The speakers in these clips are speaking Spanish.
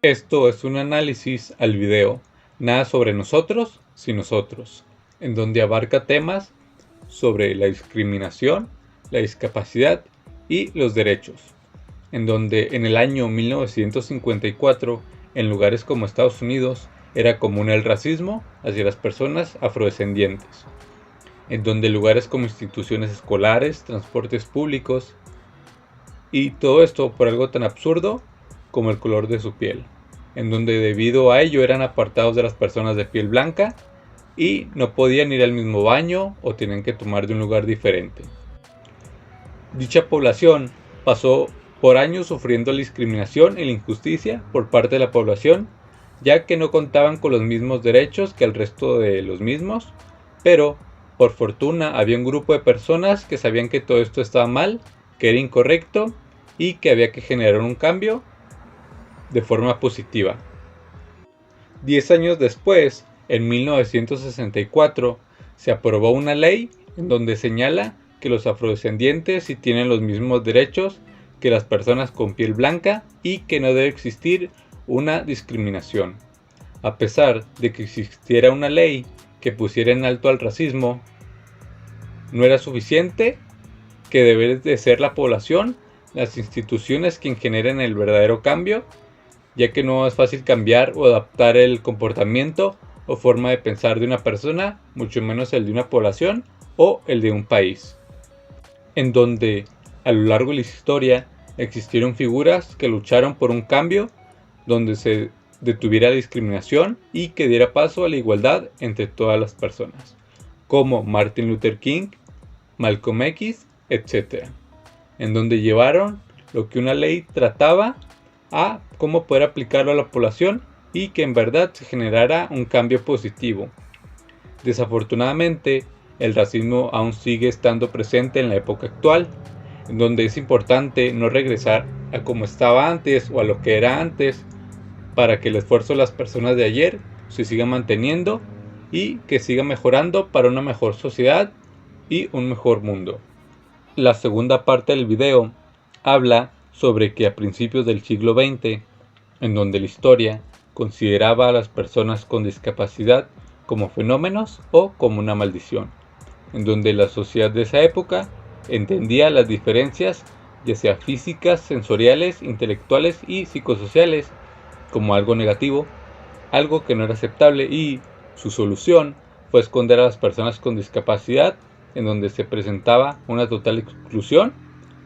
Esto es un análisis al video, nada sobre nosotros, sin nosotros, en donde abarca temas sobre la discriminación, la discapacidad y los derechos, en donde en el año 1954, en lugares como Estados Unidos, era común el racismo hacia las personas afrodescendientes, en donde lugares como instituciones escolares, transportes públicos, y todo esto por algo tan absurdo como el color de su piel, en donde debido a ello eran apartados de las personas de piel blanca y no podían ir al mismo baño o tenían que tomar de un lugar diferente. Dicha población pasó por años sufriendo la discriminación y la injusticia por parte de la población, ya que no contaban con los mismos derechos que el resto de los mismos, pero por fortuna había un grupo de personas que sabían que todo esto estaba mal, que era incorrecto y que había que generar un cambio de forma positiva. 10 años después, en 1964, se aprobó una ley en donde señala que los afrodescendientes sí tienen los mismos derechos que las personas con piel blanca y que no debe existir una discriminación. A pesar de que existiera una ley que pusiera en alto al racismo, no era suficiente, que debe de ser la población, las instituciones quien generen el verdadero cambio, ya que no es fácil cambiar o adaptar el comportamiento o forma de pensar de una persona, mucho menos el de una población o el de un país, en donde a lo largo de la historia existieron figuras que lucharon por un cambio donde se detuviera la discriminación y que diera paso a la igualdad entre todas las personas, como Martin Luther King, Malcolm X, etc., en donde llevaron lo que una ley trataba a cómo poder aplicarlo a la población y que en verdad se generara un cambio positivo. Desafortunadamente, el racismo aún sigue estando presente en la época actual, en donde es importante no regresar a como estaba antes o a lo que era antes, para que el esfuerzo de las personas de ayer se siga manteniendo y que siga mejorando para una mejor sociedad y un mejor mundo. La segunda parte del video habla sobre que a principios del siglo XX, en donde la historia consideraba a las personas con discapacidad como fenómenos o como una maldición, en donde la sociedad de esa época entendía las diferencias, ya sea físicas, sensoriales, intelectuales y psicosociales, como algo negativo, algo que no era aceptable, y su solución fue esconder a las personas con discapacidad, en donde se presentaba una total exclusión,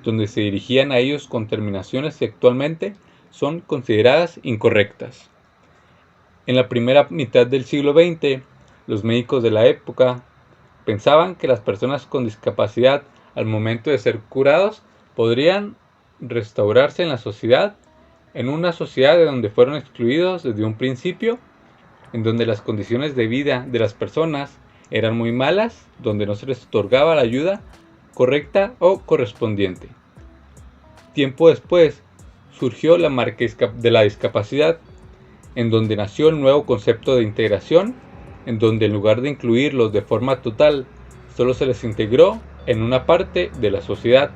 donde se dirigían a ellos con terminaciones que actualmente son consideradas incorrectas. En la primera mitad del siglo XX, los médicos de la época pensaban que las personas con discapacidad, al momento de ser curados, podrían restaurarse en la sociedad, en una sociedad de donde fueron excluidos desde un principio, en donde las condiciones de vida de las personas eran muy malas, donde no se les otorgaba la ayuda correcta o correspondiente. Tiempo después surgió la marca de la discapacidad, en donde nació el nuevo concepto de integración, en donde en lugar de incluirlos de forma total, solo se les integró en una parte de la sociedad,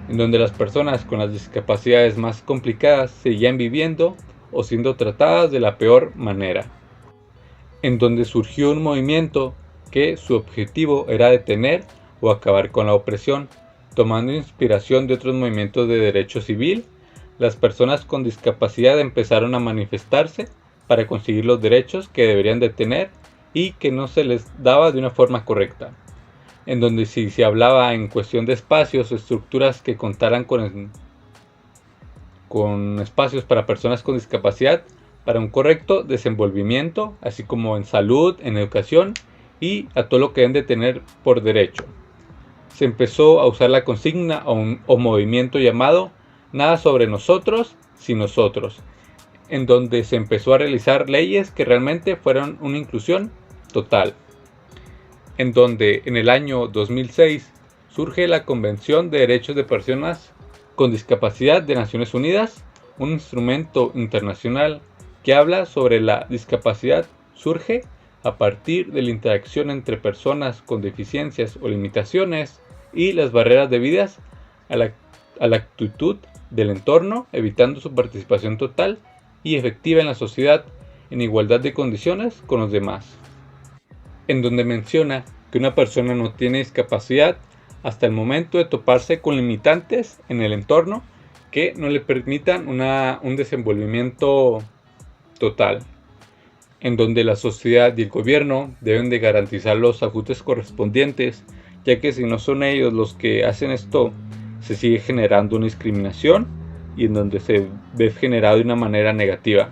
en donde las personas con las discapacidades más complicadas seguían viviendo o siendo tratadas de la peor manera, en donde surgió un movimiento que su objetivo era detener o acabar con la opresión. Tomando inspiración de otros movimientos de derecho civil, las personas con discapacidad empezaron a manifestarse para conseguir los derechos que deberían de tener y que no se les daba de una forma correcta, en donde si se hablaba en cuestión de espacios o estructuras que contaran con espacios para personas con discapacidad, para un correcto desenvolvimiento, así como en salud, en educación y a todo lo que deben de tener por derecho. Se empezó a usar la consigna o movimiento llamado Nada sobre nosotros, sin nosotros, en donde se empezó a realizar leyes que realmente fueron una inclusión total, en donde en el año 2006 surge la Convención de Derechos de Personas con Discapacidad de Naciones Unidas, un instrumento internacional que habla sobre la discapacidad. Surge a partir de la interacción entre personas con deficiencias o limitaciones y las barreras debidas a la actitud del entorno, evitando su participación total y efectiva en la sociedad en igualdad de condiciones con los demás, en donde menciona que una persona no tiene discapacidad hasta el momento de toparse con limitantes en el entorno que no le permitan un desenvolvimiento total, en donde la sociedad y el gobierno deben de garantizar los ajustes correspondientes, ya que si no son ellos los que hacen esto, se sigue generando una discriminación y en donde se ve generado de una manera negativa,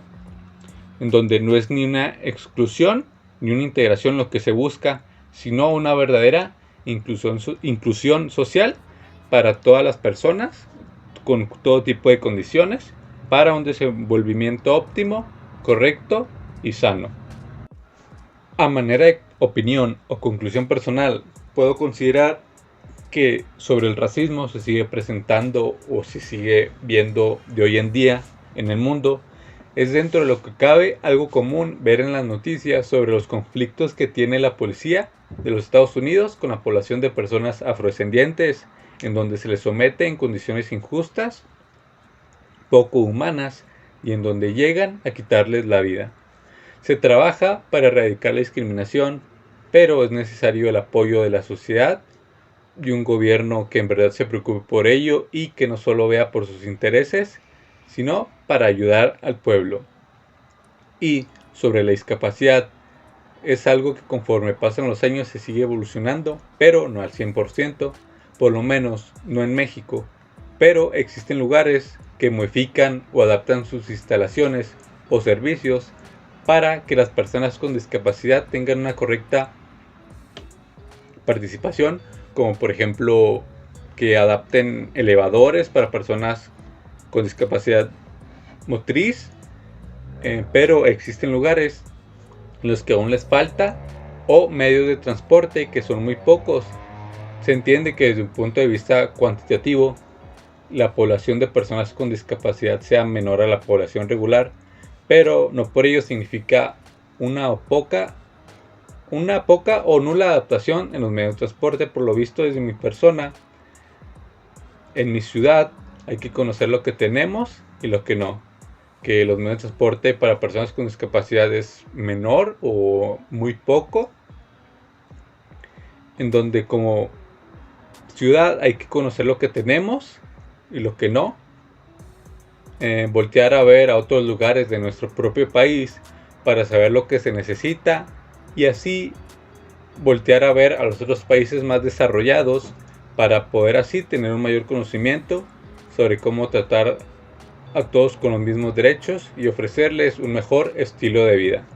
en donde no es ni una exclusión ni una integración lo que se busca, sino una verdadera inclusión social para todas las personas con todo tipo de condiciones para un desenvolvimiento óptimo, correcto y sano. A manera de opinión o conclusión personal, puedo considerar que sobre el racismo se sigue presentando o se sigue viendo de hoy en día en el mundo. Es dentro de lo que cabe algo común ver en las noticias sobre los conflictos que tiene la policía de los Estados Unidos con la población de personas afrodescendientes, en donde se les somete en condiciones injustas, poco humanas y en donde llegan a quitarles la vida. Se trabaja para erradicar la discriminación, pero es necesario el apoyo de la sociedad y un gobierno que en verdad se preocupe por ello y que no solo vea por sus intereses, sino para ayudar al pueblo. Y sobre la discapacidad, es algo que conforme pasan los años se sigue evolucionando, pero no al 100%, por lo menos no en México. Pero existen lugares que modifican o adaptan sus instalaciones o servicios para que las personas con discapacidad tengan una correcta participación, como por ejemplo que adapten elevadores para personas con discapacidad motriz, pero existen lugares en los que aún les falta o medios de transporte que son muy pocos. Se entiende que desde un punto de vista cuantitativo la población de personas con discapacidad sea menor a la población regular, pero no por ello significa una poca o nula adaptación en los medios de transporte. Por lo visto, desde mi persona, en mi ciudad hay que conocer lo que tenemos y lo que no, que los medios de transporte para personas con discapacidad es menor o muy poco, en donde como ciudad hay que conocer lo que tenemos y lo que no, voltear a ver a otros lugares de nuestro propio país para saber lo que se necesita y así voltear a ver a los otros países más desarrollados para poder así tener un mayor conocimiento sobre cómo tratar a todos con los mismos derechos y ofrecerles un mejor estilo de vida.